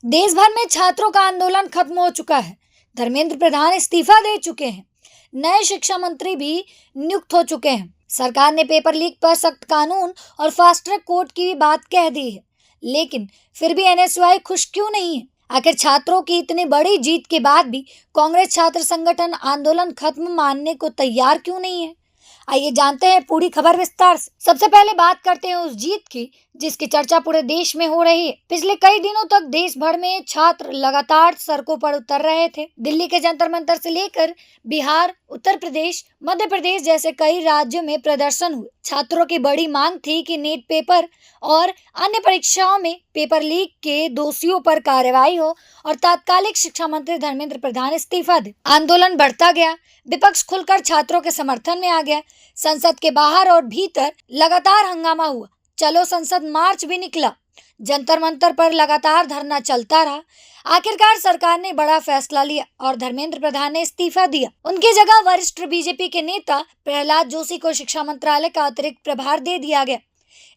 देश भर में छात्रों का आंदोलन खत्म हो चुका है। धर्मेंद्र प्रधान इस्तीफा दे चुके हैं। नए शिक्षा मंत्री भी नियुक्त हो चुके हैं। सरकार ने पेपर लीक पर सख्त कानून और फास्ट ट्रैक कोर्ट की भी बात कह दी है। लेकिन फिर भी एनएसयूआई खुश क्यों नहीं है? आखिर छात्रों की इतनी बड़ी जीत के बाद भी कांग्रेस छात्र संगठन आंदोलन खत्म मानने को तैयार क्यों नहीं है? आइए जानते हैं पूरी खबर विस्तार से। सबसे पहले बात करते हैं उस जीत की जिसकी चर्चा पूरे देश में हो रही है। पिछले कई दिनों तक देश भर में छात्र लगातार सड़कों पर उतर रहे थे। दिल्ली के जंतर मंतर से लेकर बिहार, उत्तर प्रदेश, मध्य प्रदेश जैसे कई राज्यों में प्रदर्शन हुए। छात्रों की बड़ी मांग थी कि नीट पेपर और अन्य परीक्षाओं में पेपर लीक के दोषियों पर कार्रवाई हो और तात्कालिक शिक्षा मंत्री धर्मेंद्र प्रधान इस्तीफा दे। आंदोलन बढ़ता गया। विपक्ष खुलकर छात्रों के समर्थन में आ गया। संसद के बाहर और भीतर लगातार हंगामा हुआ। चलो संसद मार्च भी निकला। जंतर मंतर पर लगातार धरना चलता रहा। आखिरकार सरकार ने बड़ा फैसला लिया और धर्मेंद्र प्रधान ने इस्तीफा दिया। उनकी जगह वरिष्ठ बीजेपी के नेता प्रहलाद जोशी को शिक्षा मंत्रालय का अतिरिक्त प्रभार दे दिया गया।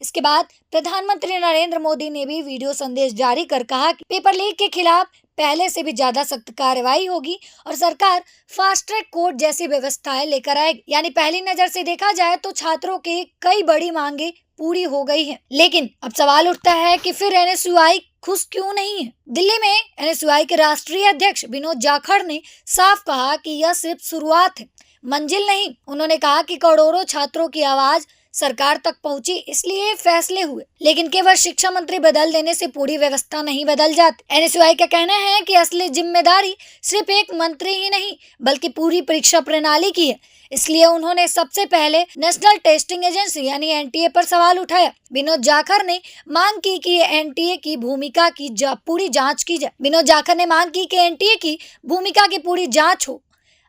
इसके बाद प्रधानमंत्री नरेंद्र मोदी ने भी वीडियो संदेश जारी कर कहा कि पेपर लीक के खिलाफ पहले से भी ज्यादा सख्त कार्रवाई होगी और सरकार फास्ट ट्रैक कोर्ट जैसी व्यवस्थाएं लेकर आएगी। यानी पहली नजर से देखा जाए तो छात्रों के कई बड़ी मांगे पूरी हो गई है। लेकिन अब सवाल उठता है कि फिर एनएसयूआई खुश क्यों नहीं है? दिल्ली में एनएसयूआई के राष्ट्रीय अध्यक्ष विनोद जाखड़ ने साफ कहा कि यह सिर्फ शुरुआत है, मंजिल नहीं। उन्होंने कहा कि करोड़ों छात्रों की आवाज सरकार तक पहुंची, इसलिए फैसले हुए। लेकिन केवल शिक्षा मंत्री बदल देने से पूरी व्यवस्था नहीं बदल जाती। एनएसयूआई का कहना है कि असली जिम्मेदारी सिर्फ एक मंत्री ही नहीं बल्कि पूरी परीक्षा प्रणाली की है। इसलिए उन्होंने सबसे पहले नेशनल टेस्टिंग एजेंसी यानी एनटीए पर सवाल उठाया। विनोद जाखड़ ने मांग की कि एनटीए की भूमिका की पूरी जांच की जाए। विनोद जाखड़ ने मांग की कि एनटीए की भूमिका की पूरी जांच हो।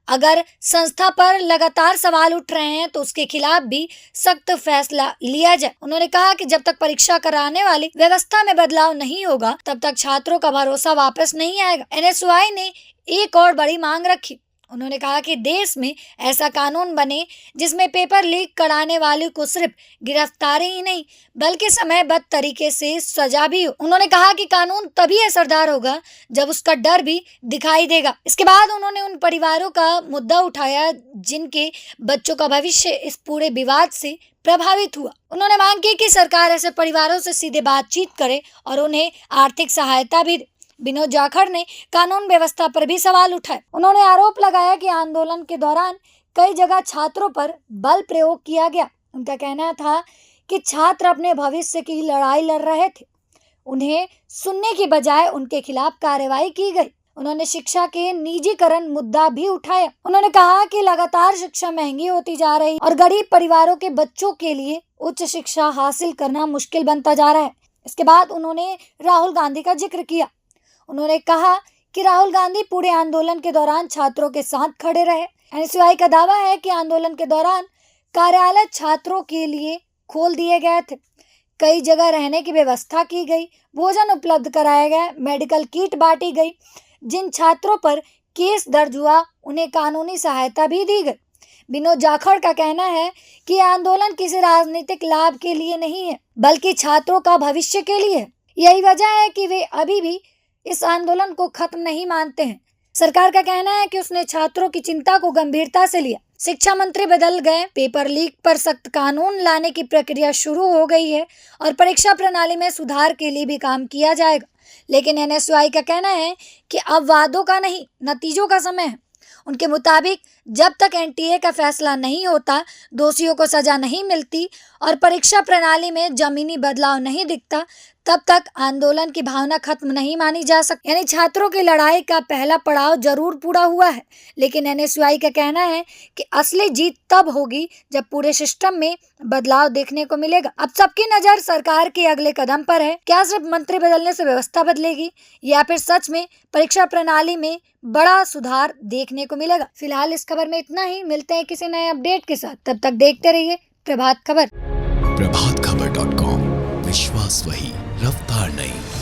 अगर संस्था पर लगातार सवाल उठ रहे हैं तो उसके खिलाफ भी सख्त फैसला लिया जाए। उन्होंने कहा कि जब तक परीक्षा कराने वाली व्यवस्था में बदलाव नहीं होगा तब तक छात्रों का भरोसा वापस नहीं आएगा। एनएसयूआई ने एक और बड़ी मांग रखी। उन्होंने कहा कि देश में ऐसा कानून बने जिसमें पेपर लीक कराने वाले को सिर्फ गिरफ्तारी ही नहीं बल्कि समयबद्ध तरीके से सजा भी हो। उन्होंने कहा कि कानून तभी असरदार होगा जब उसका डर भी दिखाई देगा। इसके बाद उन्होंने उन परिवारों का मुद्दा उठाया जिनके बच्चों का भविष्य इस पूरे विवाद से प्रभावित हुआ। उन्होंने मांग की कि सरकार ऐसे परिवारों से सीधे बातचीत करे और उन्हें आर्थिक सहायता भी दे। विनोद जाखड़ ने कानून व्यवस्था पर भी सवाल उठाए। उन्होंने आरोप लगाया कि आंदोलन के दौरान कई जगह छात्रों पर बल प्रयोग किया गया। उनका कहना था कि छात्र अपने भविष्य की लड़ाई लड़ रहे थे, उन्हें सुनने की बजाय उनके खिलाफ कार्रवाई की गई। उन्होंने शिक्षा के निजीकरण मुद्दा भी उठाया। उन्होंने कहा कि लगातार शिक्षा महंगी होती जा रही और गरीब परिवारों के बच्चों के लिए उच्च शिक्षा हासिल करना मुश्किल बनता जा रहा है। इसके बाद उन्होंने राहुल गांधी का जिक्र किया। उन्होंने कहा कि राहुल गांधी पूरे आंदोलन के दौरान छात्रों के साथ खड़े रहे। एनएसयूआई का दावा है कि आंदोलन के दौरान कार्यालय छात्रों के लिए खोल दिए गए थे, कई जगह रहने की व्यवस्था की गई, भोजन उपलब्ध कराया गया, मेडिकल किट बांटी गई। जिन छात्रों पर केस दर्ज हुआ उन्हें कानूनी सहायता भी दी गई। विनोद जाखड़ का कहना है कि आंदोलन किसी राजनीतिक लाभ के लिए नहीं है बल्कि छात्रों का भविष्य के लिए है। यही वजह है कि वे अभी भी इस आंदोलन को खत्म नहीं मानते हैं। सरकार का कहना है कि उसने छात्रों की चिंता को गंभीरता से लिया। शिक्षा मंत्री बदल गए, पेपर लीक पर सख्त कानून लाने की प्रक्रिया शुरू हो गई है और परीक्षा प्रणाली में सुधार के लिए भी काम किया जाएगा। लेकिन एनएसयूआई का कहना है कि अब वादों का नहीं, नतीजों का समय है। उनके मुताबिक जब तक एनटीए का फैसला नहीं होता, दोषियों को सजा नहीं मिलती और परीक्षा प्रणाली में जमीनी बदलाव नहीं दिखता, तब तक आंदोलन की भावना खत्म नहीं मानी जा सकती। यानी छात्रों की लड़ाई का पहला पड़ाव जरूर पूरा हुआ है, लेकिन एनएसयूआई का कहना है कि असली जीत तब होगी जब पूरे सिस्टम में बदलाव देखने को मिलेगा। अब सबकी नजर सरकार के अगले कदम पर है। क्या सिर्फ मंत्री बदलने से व्यवस्था बदलेगी या फिर सच में परीक्षा प्रणाली में बड़ा सुधार देखने को मिलेगा? फिलहाल इस खबर में इतना ही। मिलते हैं किसी नए अपडेट के साथ, तब तक देखते रहिए प्रभात खबर। प्रभातखबर.com, विश्वास वही, रफ्तार नहीं।